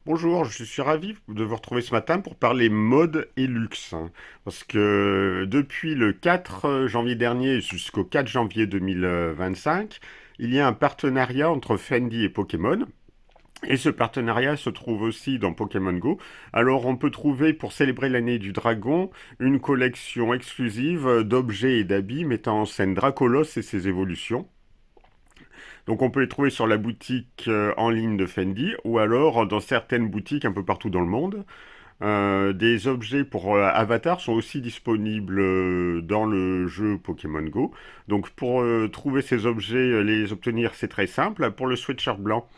Bonjour, je suis ravi de vous retrouver ce matin pour parler mode et luxe, hein. Parce que depuis le 4 janvier dernier jusqu'au 4 janvier 2025, il y a un partenariat entre Fendi et Pokémon. Et ce partenariat se trouve aussi dans Pokémon Go. Alors on peut trouver, pour célébrer l'année du dragon, une collection exclusive d'objets et d'habits mettant en scène Dracolos et ses évolutions. Donc on peut les trouver sur la boutique en ligne de Fendi ou alors dans certaines boutiques un peu partout dans le monde. Des objets pour Avatar sont aussi disponibles dans le jeu Pokémon Go. Donc pour trouver ces objets, les obtenir, c'est très simple. Pour le sweatshirt blanc,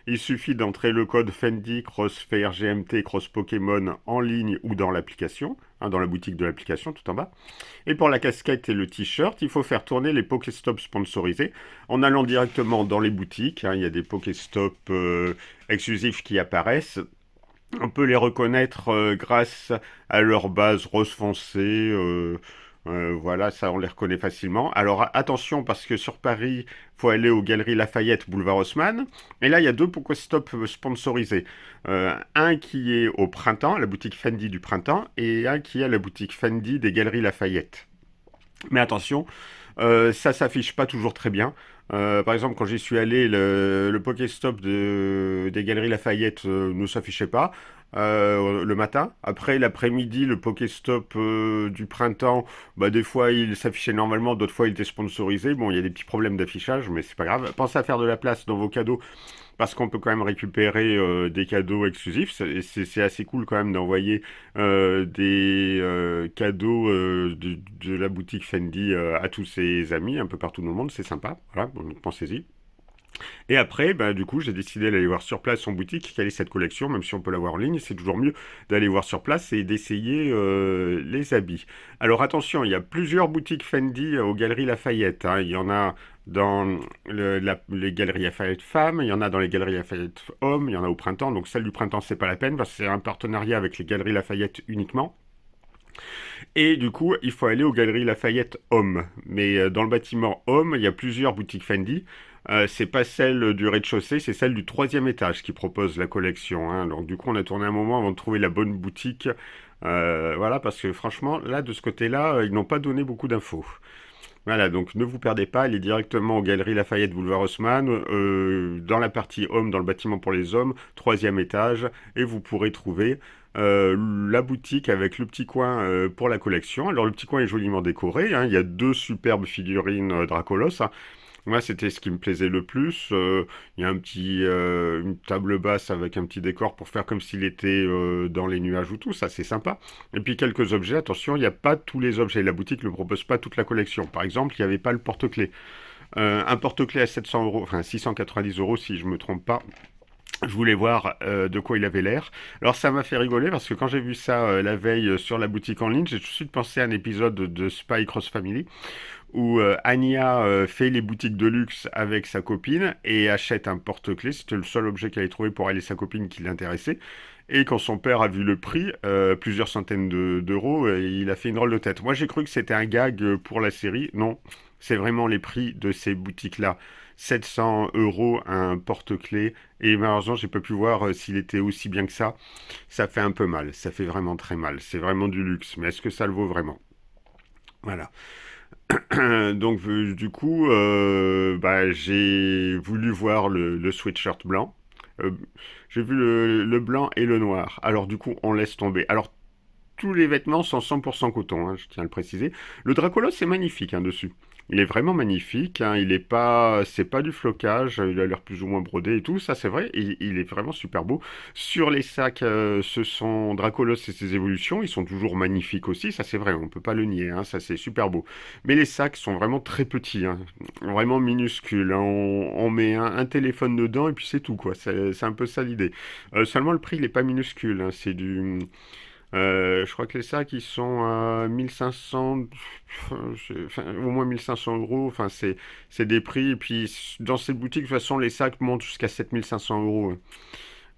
il suffit d'entrer le code Fendi Crossfire GMT Cross Pokémon en ligne ou dans l'application, hein, dans la boutique de l'application tout en bas. Et pour la casquette et le t-shirt, il faut faire tourner les Pokéstops sponsorisés en allant directement dans les boutiques, hein. Il y a des Pokéstops exclusifs qui apparaissent. On peut les reconnaître grâce à leur base rose foncé. Voilà, ça on les reconnaît facilement. Alors attention parce que sur Paris, faut aller aux Galeries Lafayette, boulevard Haussmann. Et là, il y a deux Pokéstop sponsorisés. Un qui est au printemps, la boutique Fendi du printemps, et un qui est à la boutique Fendi des Galeries Lafayette. Mais attention, ça s'affiche pas toujours très bien. Par exemple, quand j'y suis allé, le Pokéstop des Galeries Lafayette ne s'affichait pas le matin. Après, l'après-midi, le Pokéstop du printemps, bah, des fois il s'affichait normalement, d'autres fois il était sponsorisé. Bon, il y a des petits problèmes d'affichage, mais c'est pas grave. Pensez à faire de la place dans vos cadeaux parce qu'on peut quand même récupérer des cadeaux exclusifs. C'est assez cool quand même d'envoyer des cadeaux de la boutique Fendi à tous ses amis un peu partout dans le monde. C'est sympa. Voilà, donc pensez-y. Et après, bah, du coup, j'ai décidé d'aller voir sur place en boutique quelle est cette collection, même si on peut la voir en ligne, c'est toujours mieux d'aller voir sur place et d'essayer les habits. Alors attention, il y a plusieurs boutiques Fendi aux Galeries Lafayette, hein. Il y en a dans les Galeries Lafayette Femmes, il y en a dans les Galeries Lafayette Hommes, il y en a au printemps, donc celle du printemps, c'est pas la peine, parce que c'est un partenariat avec les Galeries Lafayette uniquement. Et du coup, il faut aller aux Galeries Lafayette Homme. Mais dans le bâtiment Homme, il y a plusieurs boutiques Fendi. C'est pas celle du rez-de-chaussée, c'est celle du troisième étage qui propose la collection, hein. Donc du coup, on a tourné un moment avant de trouver la bonne boutique. Voilà, parce que franchement, là, de ce côté-là, ils n'ont pas donné beaucoup d'infos. Voilà, donc ne vous perdez pas, il est directement aux Galeries Lafayette Boulevard Haussmann, dans la partie homme, dans le bâtiment pour les hommes, troisième étage, et vous pourrez trouver la boutique avec le petit coin pour la collection. Alors le petit coin est joliment décoré, hein. Il y a deux superbes figurines Dracolos, hein. Moi, c'était ce qui me plaisait le plus. Il y a une table basse avec un petit décor pour faire comme s'il était dans les nuages ou tout. Ça, c'est sympa. Et puis quelques objets. Attention, il n'y a pas tous les objets. La boutique ne propose pas toute la collection. Par exemple, il n'y avait pas le porte-clés. Un porte-clés à 700 euros, enfin 690 euros si je me trompe pas. Je voulais voir de quoi il avait l'air. Alors ça m'a fait rigoler parce que quand j'ai vu ça la veille sur la boutique en ligne, j'ai tout de suite pensé à un épisode de Spy Cross Family où Anya fait les boutiques de luxe avec sa copine et achète un porte-clés. C'était le seul objet qu'elle avait trouvé pour aller sa copine qui l'intéressait. Et quand son père a vu le prix, plusieurs centaines d'euros, il a fait une drôle de tête. Moi j'ai cru que c'était un gag pour la série. Non, c'est vraiment les prix de ces boutiques-là. 700 euros un porte-clés. Et malheureusement, j'ai pas pu voir s'il était aussi bien que ça. Ça fait un peu mal. Ça fait vraiment très mal. C'est vraiment du luxe. Mais est-ce que ça le vaut vraiment? Voilà. Donc du coup, bah, j'ai voulu voir le sweatshirt blanc. Euh, j'ai vu le blanc et le noir. Alors du coup, on laisse tomber. Alors tous les vêtements sont 100% coton, hein, je tiens à le préciser. Le Dracolos c'est magnifique, hein, dessus. Il est vraiment magnifique, hein, il est pas, c'est pas du flocage, il a l'air plus ou moins brodé et tout, ça c'est vrai, il est vraiment super beau. Sur les sacs, ce sont Dracolos et ses évolutions, ils sont toujours magnifiques aussi, ça c'est vrai, on peut pas le nier, hein, ça c'est super beau. Mais les sacs sont vraiment très petits, hein, vraiment minuscules, hein, on met un téléphone dedans et puis c'est tout quoi, c'est un peu ça l'idée. Seulement le prix il est pas minuscule, hein, c'est du je crois que les sacs, ils sont à 1500, enfin, au moins 1500 euros. Enfin, c'est des prix. Et puis, dans ces boutiques, de toute façon, les sacs montent jusqu'à 7500 euros.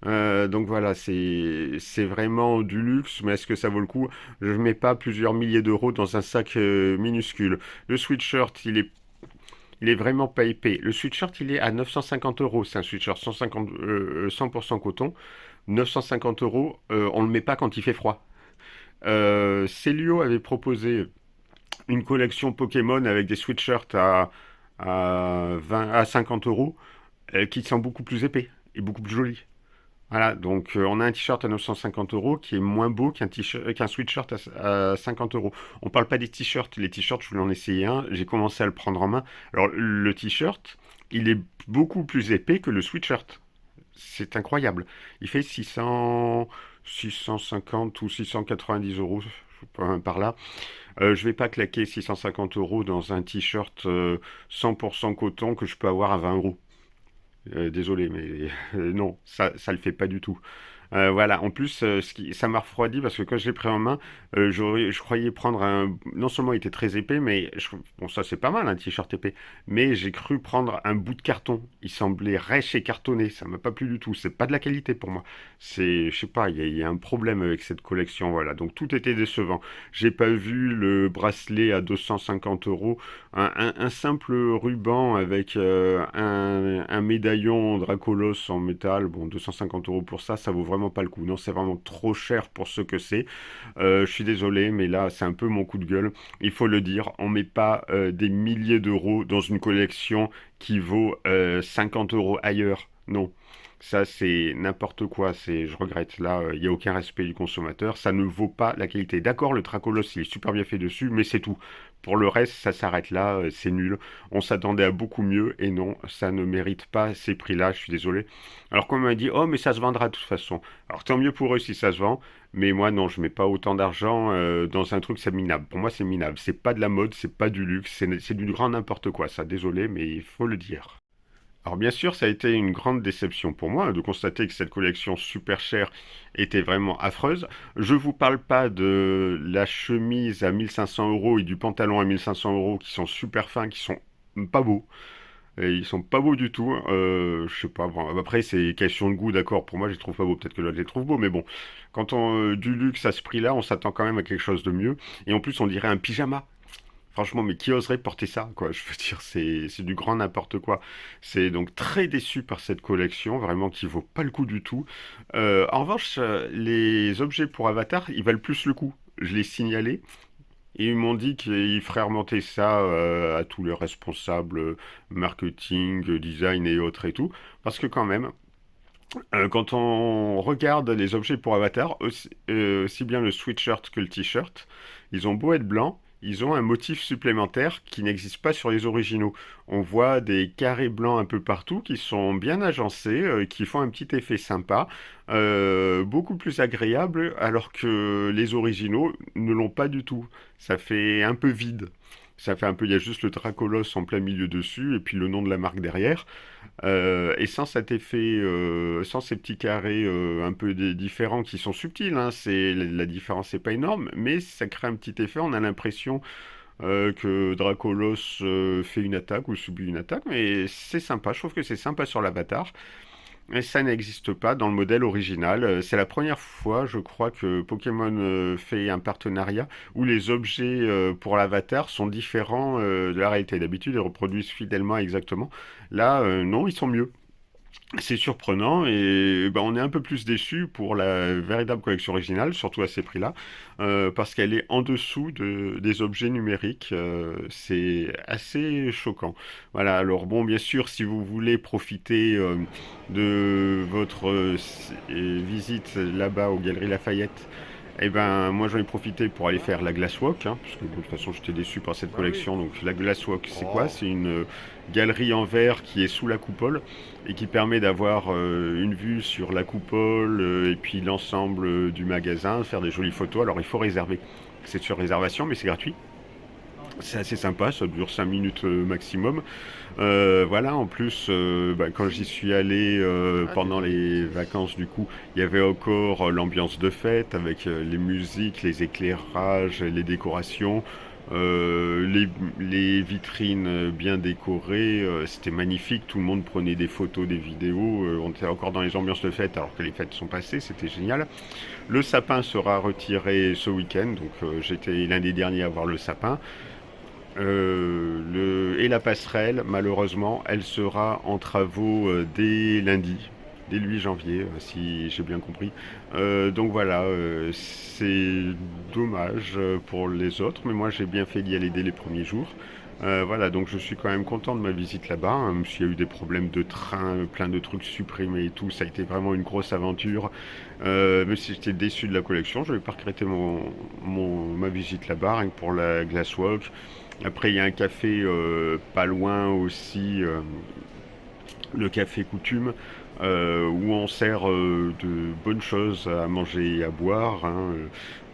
Donc voilà, c'est vraiment du luxe, mais est-ce que ça vaut le coup? Je ne mets pas plusieurs milliers d'euros dans un sac minuscule. Le sweatshirt, il est vraiment pas épais. Le sweatshirt, il est à 950 euros. C'est un sweatshirt 150, 100% coton. 950 euros, on le met pas quand il fait froid. Célio avait proposé une collection Pokémon avec des sweatshirts à 50 euros qui sont beaucoup plus épais et beaucoup plus jolis. Voilà, donc on a un t-shirt à 950 euros qui est moins beau qu'un sweatshirt à 50 euros. On parle pas des t-shirts. Les t-shirts, je voulais en essayer un. J'ai commencé à le prendre en main. Alors, le t-shirt, il est beaucoup plus épais que le sweatshirt. C'est incroyable. Il fait 650 ou 690 euros, par là. Je vais pas claquer 650 euros dans un t-shirt 100% coton que je peux avoir à 20 euros. Désolé, mais non, ça le fait pas du tout. Voilà, en plus, ça m'a refroidi parce que quand je l'ai pris en main, je croyais prendre un. Non seulement il était très épais, mais bon, ça c'est pas mal un t-shirt épais, mais j'ai cru prendre un bout de carton. Il semblait rêche et cartonné, ça m'a pas plu du tout. C'est pas de la qualité pour moi. Je sais pas, il y a un problème avec cette collection, voilà. Donc tout était décevant. J'ai pas vu le bracelet à 250 euros, un simple ruban avec un médaillon Dracolos en métal. Bon, 250 euros pour ça vaut vraiment pas le coup. Non, c'est vraiment trop cher pour ce que c'est. Je suis désolé, mais là, c'est un peu mon coup de gueule. Il faut le dire, on met pas des milliers d'euros dans une collection qui vaut 50 euros ailleurs. Non. Ça, c'est n'importe quoi. Je regrette. Là, il n'y a aucun respect du consommateur. Ça ne vaut pas la qualité. D'accord, le Tracolos, il est super bien fait dessus, mais c'est tout. Pour le reste, ça s'arrête là. C'est nul. On s'attendait à beaucoup mieux. Et non, ça ne mérite pas ces prix-là. Je suis désolé. Alors, qu'on m'a dit, oh, mais ça se vendra de toute façon. Alors, tant mieux pour eux si ça se vend. Mais moi, non, je mets pas autant d'argent dans un truc, c'est minable. Pour moi, c'est minable. C'est pas de la mode, c'est pas du luxe, c'est du grand n'importe quoi, ça. Désolé, mais il faut le dire. Alors bien sûr, ça a été une grande déception pour moi de constater que cette collection super chère était vraiment affreuse. Je vous parle pas de la chemise à 1500 euros et du pantalon à 1500 euros qui sont super fins, qui sont pas beaux. Et ils sont pas beaux du tout. Je sais pas. Bon, après, c'est question de goût, d'accord. Pour moi, je les trouve pas beaux. Peut-être que l'autre les trouve beaux, mais bon. Quand on du luxe à ce prix-là, on s'attend quand même à quelque chose de mieux. Et en plus, on dirait un pyjama. Franchement, mais qui oserait porter ça, quoi? Je veux dire, c'est du grand n'importe quoi. C'est donc très déçu par cette collection, vraiment qui vaut pas le coup du tout. En revanche, les objets pour Avatar, ils valent plus le coup. Je l'ai signalé et ils m'ont dit qu'ils feraient remonter ça à tous les responsables marketing, design et autres et tout, parce que quand même, quand on regarde les objets pour Avatar, aussi bien le sweatshirt que le t-shirt, ils ont beau être blancs, ils ont un motif supplémentaire qui n'existe pas sur les originaux. On voit des carrés blancs un peu partout qui sont bien agencés, qui font un petit effet sympa, beaucoup plus agréable, alors que les originaux ne l'ont pas du tout. Ça fait un peu vide. Ça fait un peu, il y a juste le Dracolos en plein milieu dessus et puis le nom de la marque derrière. Et sans cet effet, sans ces petits carrés un peu différents qui sont subtils, hein, la différence n'est pas énorme, mais ça crée un petit effet. On a l'impression que Dracolos fait une attaque ou subit une attaque, mais c'est sympa. Je trouve que c'est sympa sur l'avatar. Et ça n'existe pas dans le modèle original. C'est la première fois, je crois, que Pokémon fait un partenariat où les objets pour l'avatar sont différents de la réalité. D'habitude, ils reproduisent fidèlement exactement. Là, non, ils sont mieux. C'est surprenant et ben, on est un peu plus déçu pour la véritable collection originale, surtout à ces prix-là, parce qu'elle est en dessous des objets numériques. C'est assez choquant. Voilà, alors bon, bien sûr, si vous voulez profiter de votre visite là-bas aux Galeries Lafayette, eh ben, moi j'en ai profité pour aller faire la Glass Walk, hein, parce que de toute façon j'étais déçu par cette Bah oui. collection. Donc la Glass Walk, c'est quoi? Oh. C'est une galerie en verre qui est sous la coupole et qui permet d'avoir une vue sur la coupole et puis l'ensemble du magasin, faire des jolies photos. Alors il faut réserver. C'est sur réservation, mais c'est gratuit. C'est assez sympa, ça dure 5 minutes maximum. Voilà, en plus, bah, quand j'y suis allé Ah, t'es pendant bien. les vacances, du coup, il y avait encore l'ambiance de fête avec les musiques, les éclairages, les décorations, les vitrines bien décorées. C'était magnifique, tout le monde prenait des photos, des vidéos. On était encore dans les ambiances de fête alors que les fêtes sont passées, c'était génial. Le sapin sera retiré ce week-end, donc j'étais l'un des derniers à voir le sapin. Et la passerelle, malheureusement, elle sera en travaux dès lundi. dès le 8 janvier, si j'ai bien compris. Donc voilà, c'est dommage pour les autres, mais moi j'ai bien fait d'y aller dès les premiers jours. Voilà, donc je suis quand même content de ma visite là-bas, hein, même s'il y a eu des problèmes de train, plein de trucs supprimés et tout, ça a été vraiment une grosse aventure. Même si j'étais déçu de la collection, je vais pas regretter ma visite là-bas, rien que pour la Glasswalk. Après, il y a un café pas loin aussi, le café Coutume, où on sert de bonnes choses à manger et à boire, hein.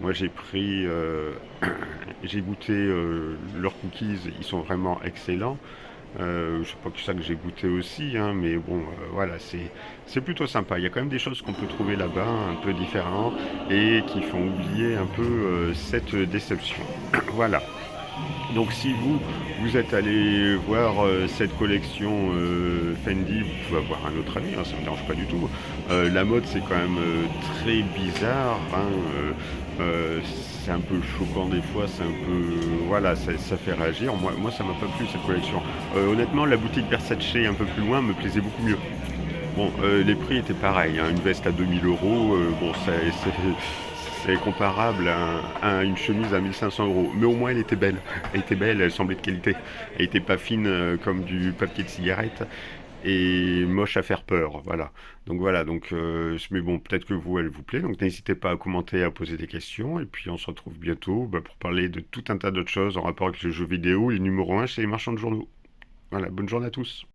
Moi, j'ai goûté leurs cookies, ils sont vraiment excellents. Je sais pas que ça que j'ai goûté aussi, hein, mais bon, voilà, c'est plutôt sympa. Il y a quand même des choses qu'on peut trouver là-bas, un peu différentes, et qui font oublier un peu cette déception. Voilà. Donc si vous êtes allé voir cette collection Fendi, vous pouvez avoir un autre avis, hein, ça ne me dérange pas du tout. La mode c'est quand même très bizarre, hein, c'est un peu choquant des fois, c'est un peu... Voilà, ça fait réagir. Moi ça m'a pas plu cette collection. Honnêtement la boutique Versace un peu plus loin me plaisait beaucoup mieux. Bon, les prix étaient pareils, hein, une veste à 2 000 euros, bon, c'est comparable à une chemise à 1 500 euros. Mais au moins, elle était belle. Elle était belle, elle semblait de qualité. Elle était pas fine comme du papier de cigarette et moche à faire peur. Voilà. Mais bon, peut-être que vous, elle vous plaît. Donc n'hésitez pas à commenter, à poser des questions. Et puis on se retrouve bientôt pour parler de tout un tas d'autres choses en rapport avec les jeux vidéo. Et numéro un, c'est les marchands de journaux. Voilà, bonne journée à tous.